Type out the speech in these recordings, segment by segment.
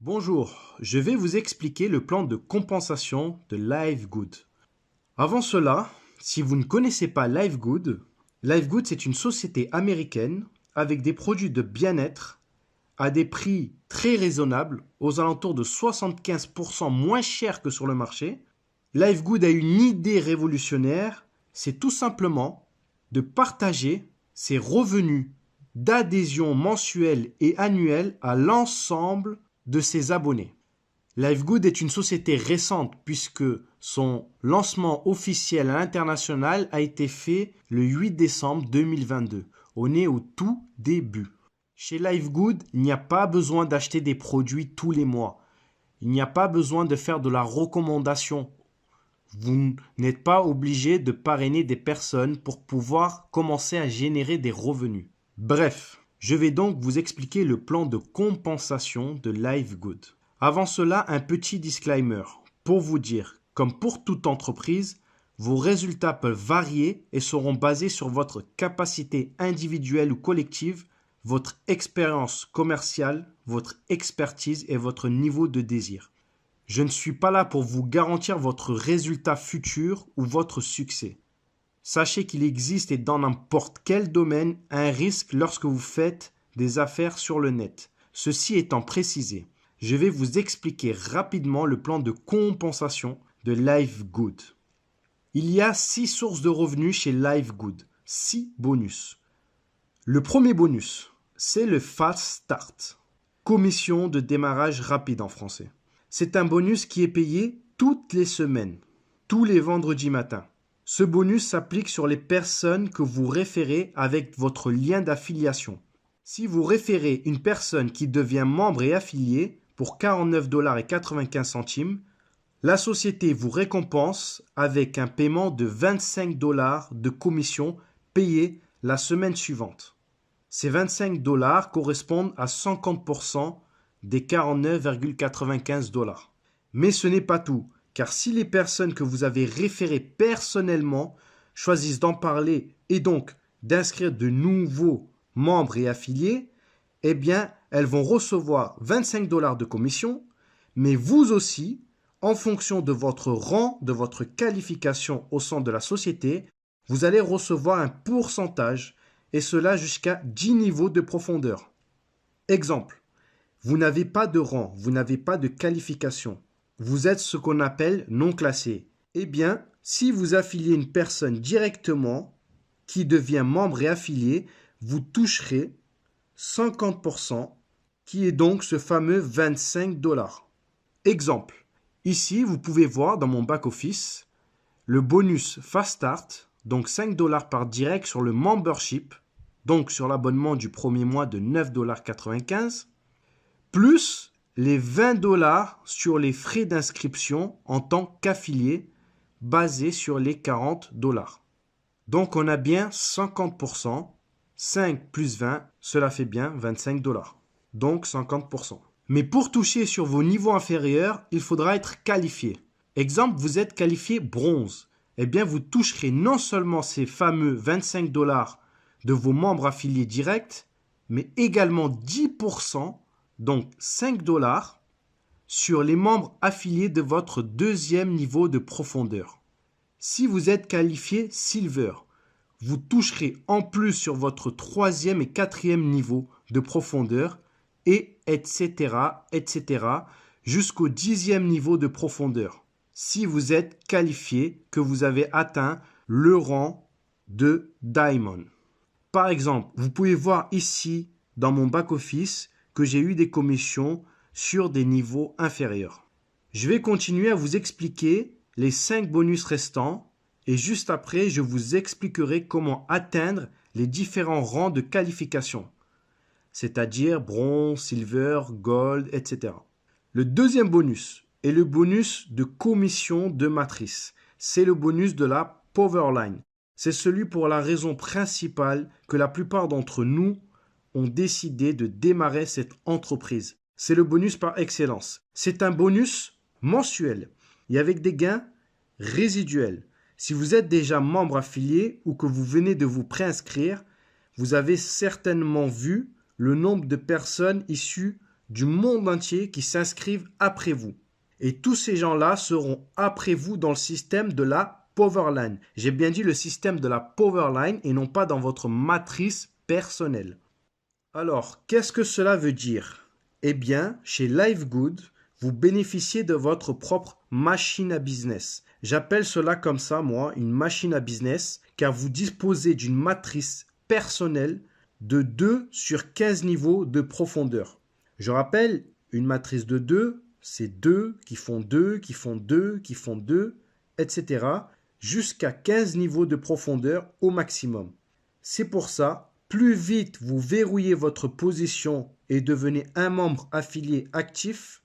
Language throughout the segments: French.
Bonjour, je vais vous expliquer le plan de compensation de LiveGood. Avant cela, si vous ne connaissez pas LiveGood, LiveGood c'est une société américaine avec des produits de bien-être à des prix très raisonnables, aux alentours de 75% moins chers que sur le marché. LiveGood a une idée révolutionnaire, c'est tout simplement de partager ses revenus d'adhésion mensuelle et annuelle à l'ensemble de ses abonnés. LiveGood est une société récente puisque son lancement officiel à l'international a été fait le 8 décembre 2022. On est au tout début. Chez LiveGood, il n'y a pas besoin d'acheter des produits tous les mois. Il n'y a pas besoin de faire de la recommandation. Vous n'êtes pas obligé de parrainer des personnes pour pouvoir commencer à générer des revenus. Bref, je vais donc vous expliquer le plan de compensation de LiveGood. Avant cela, un petit disclaimer pour vous dire, comme pour toute entreprise, vos résultats peuvent varier et seront basés sur votre capacité individuelle ou collective, votre expérience commerciale, votre expertise et votre niveau de désir. Je ne suis pas là pour vous garantir votre résultat futur ou votre succès. Sachez qu'il existe et dans n'importe quel domaine un risque lorsque vous faites des affaires sur le net. Ceci étant précisé, je vais vous expliquer rapidement le plan de compensation de LiveGood. Il y a 6 sources de revenus chez LiveGood, 6 bonus. Le premier bonus, c'est le Fast Start, commission de démarrage rapide en français. C'est un bonus qui est payé toutes les semaines, tous les vendredis matins. Ce bonus s'applique sur les personnes que vous référez avec votre lien d'affiliation. Si vous référez une personne qui devient membre et affiliée pour 49,95 $, la société vous récompense avec un paiement de 25 $ de commission payée la semaine suivante. Ces 25 $ correspondent à 50% des 49,95 $. Mais ce n'est pas tout. Car si les personnes que vous avez référées personnellement choisissent d'en parler et donc d'inscrire de nouveaux membres et affiliés, eh bien, elles vont recevoir 25 $ de commission, mais vous aussi, en fonction de votre rang, de votre qualification au sein de la société, vous allez recevoir un pourcentage, et cela jusqu'à 10 niveaux de profondeur. Exemple, vous n'avez pas de rang, vous n'avez pas de qualification. Vous êtes ce qu'on appelle non classé. Eh bien, si vous affiliez une personne directement qui devient membre et affilié, vous toucherez 50%, qui est donc ce fameux 25 $. Exemple, ici vous pouvez voir dans mon back-office le bonus Fast Start, donc 5 $ par direct sur le membership, donc sur l'abonnement du premier mois de 9,95 $, plus les 20 $ sur les frais d'inscription en tant qu'affilié basés sur les 40 $. Donc on a bien 50%, 5 plus 20, cela fait bien 25 $. Donc 50%. Mais pour toucher sur vos niveaux inférieurs, il faudra être qualifié. Exemple, vous êtes qualifié bronze. Eh bien, vous toucherez non seulement ces fameux 25 $ de vos membres affiliés directs, mais également 10%, donc 5 $ sur les membres affiliés de votre deuxième niveau de profondeur. Si vous êtes qualifié Silver, vous toucherez en plus sur votre troisième et quatrième niveau de profondeur et etc. jusqu'au 10e niveau de profondeur. Si vous êtes qualifié, que vous avez atteint le rang de Diamond. Par exemple, vous pouvez voir ici dans mon back-office que j'ai eu des commissions sur des niveaux inférieurs. Je vais continuer à vous expliquer les 5 bonus restants et juste après, je vous expliquerai comment atteindre les différents rangs de qualification, c'est-à-dire bronze, silver, gold, etc. Le deuxième bonus est le bonus de commission de matrice. C'est le bonus de la Powerline. C'est celui pour la raison principale que la plupart d'entre nous ont décidé de démarrer cette entreprise. C'est le bonus par excellence. C'est un bonus mensuel et avec des gains résiduels. Si vous êtes déjà membre affilié ou que vous venez de vous préinscrire, vous avez certainement vu le nombre de personnes issues du monde entier qui s'inscrivent après vous. Et tous ces gens-là seront après vous dans le système de la Powerline. J'ai bien dit le système de la Powerline et non pas dans votre matrice personnelle. Alors, qu'est-ce que cela veut dire? Eh bien, chez LiveGood, vous bénéficiez de votre propre machine à business. J'appelle cela comme ça, moi, une machine à business, car vous disposez d'une matrice personnelle de 2 sur 15 niveaux de profondeur. Je rappelle, une matrice de 2, c'est 2 qui font 2, qui font 2, qui font 2, etc. jusqu'à 15 niveaux de profondeur au maximum. C'est pour ça, plus vite vous verrouillez votre position et devenez un membre affilié actif,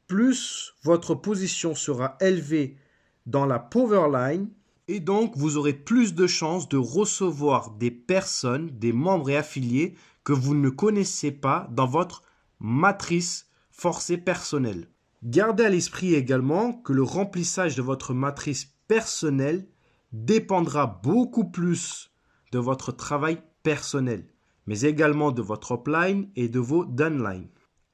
plus votre position sera élevée dans la Powerline et donc vous aurez plus de chances de recevoir des personnes, des membres et affiliés que vous ne connaissez pas dans votre matrice forcée personnelle. Gardez à l'esprit également que le remplissage de votre matrice personnelle dépendra beaucoup plus de votre travail personnel, mais également de votre upline et de vos downlines.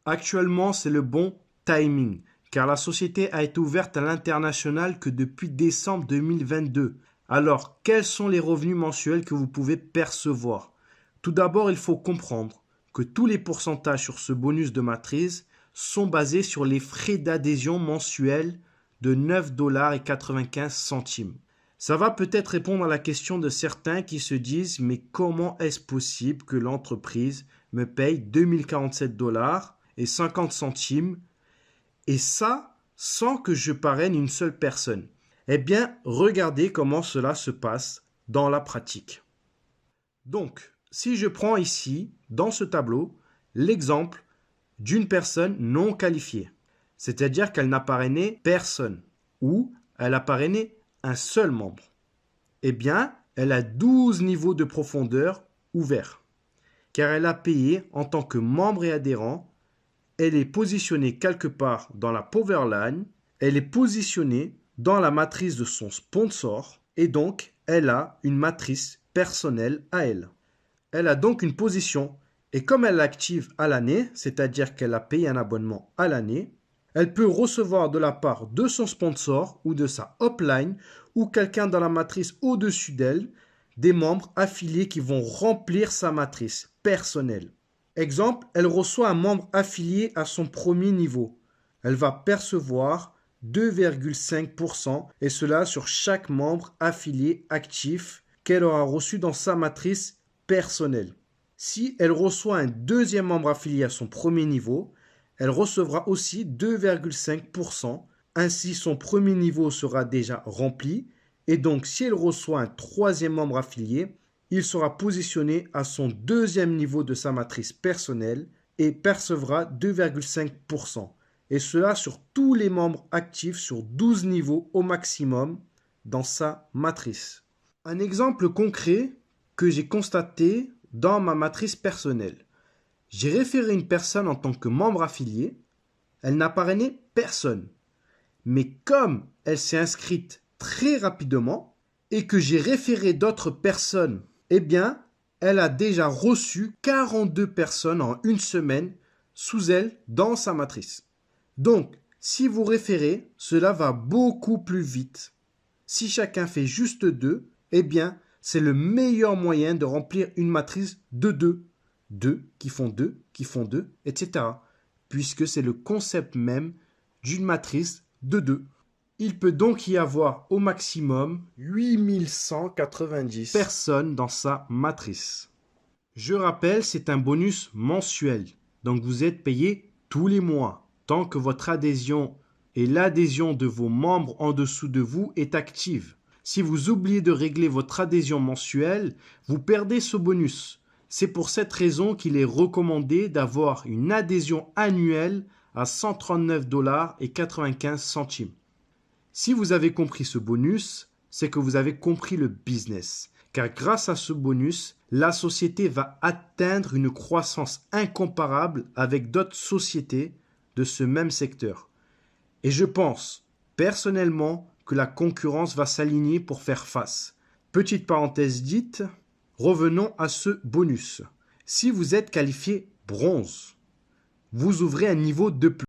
Actuellement, c'est le bon timing, car la société a été ouverte à l'international que depuis décembre 2022. Alors, quels sont les revenus mensuels que vous pouvez percevoir? Tout d'abord, il faut comprendre que tous les pourcentages sur ce bonus de matrice sont basés sur les frais d'adhésion mensuels de 9,95 $. Ça va peut-être répondre à la question de certains qui se disent « Mais comment est-ce possible que l'entreprise me paye 2047 $ et 50 centimes et ça sans que je parraine une seule personne ?» Eh bien, regardez comment cela se passe dans la pratique. Donc, si je prends ici, dans ce tableau, l'exemple d'une personne non qualifiée, c'est-à-dire qu'elle n'a parrainé personne ou elle a parrainé un seul membre, eh bien, elle a 12 niveaux de profondeur ouverts, car elle a payé en tant que membre et adhérent, elle est positionnée quelque part dans la Powerline, elle est positionnée dans la matrice de son sponsor, et donc, elle a une matrice personnelle à elle. Elle a donc une position, et comme elle l'active à l'année, c'est-à-dire qu'elle a payé un abonnement à l'année, elle peut recevoir de la part de son sponsor ou de sa upline ou quelqu'un dans la matrice au-dessus d'elle des membres affiliés qui vont remplir sa matrice personnelle. Exemple, elle reçoit un membre affilié à son premier niveau. Elle va percevoir 2,5% et cela sur chaque membre affilié actif qu'elle aura reçu dans sa matrice personnelle. Si elle reçoit un deuxième membre affilié à son premier niveau, elle recevra aussi 2,5%. Ainsi, son premier niveau sera déjà rempli. Et donc, si elle reçoit un troisième membre affilié, il sera positionné à son deuxième niveau de sa matrice personnelle et percevra 2,5%. Et cela sur tous les membres actifs sur 12 niveaux au maximum dans sa matrice. Un exemple concret que j'ai constaté dans ma matrice personnelle. J'ai référé une personne en tant que membre affilié. Elle n'a parrainé personne. Mais comme elle s'est inscrite très rapidement et que j'ai référé d'autres personnes, eh bien, elle a déjà reçu 42 personnes en une semaine sous elle dans sa matrice. Donc, si vous référez, cela va beaucoup plus vite. Si chacun fait juste 2, eh bien, c'est le meilleur moyen de remplir une matrice de 2. 2 qui font 2, qui font 2, etc. Puisque c'est le concept même d'une matrice de 2. Il peut donc y avoir au maximum 8190 personnes dans sa matrice. Je rappelle, c'est un bonus mensuel. Donc vous êtes payé tous les mois, tant que votre adhésion et l'adhésion de vos membres en dessous de vous est active. Si vous oubliez de régler votre adhésion mensuelle, vous perdez ce bonus. C'est pour cette raison qu'il est recommandé d'avoir une adhésion annuelle à 139,95 $. Si vous avez compris ce bonus, c'est que vous avez compris le business. Car grâce à ce bonus, la société va atteindre une croissance incomparable avec d'autres sociétés de ce même secteur. Et je pense, personnellement, que la concurrence va s'aligner pour faire face. Petite parenthèse dite, revenons à ce bonus. Si vous êtes qualifié bronze, vous ouvrez un niveau de plus.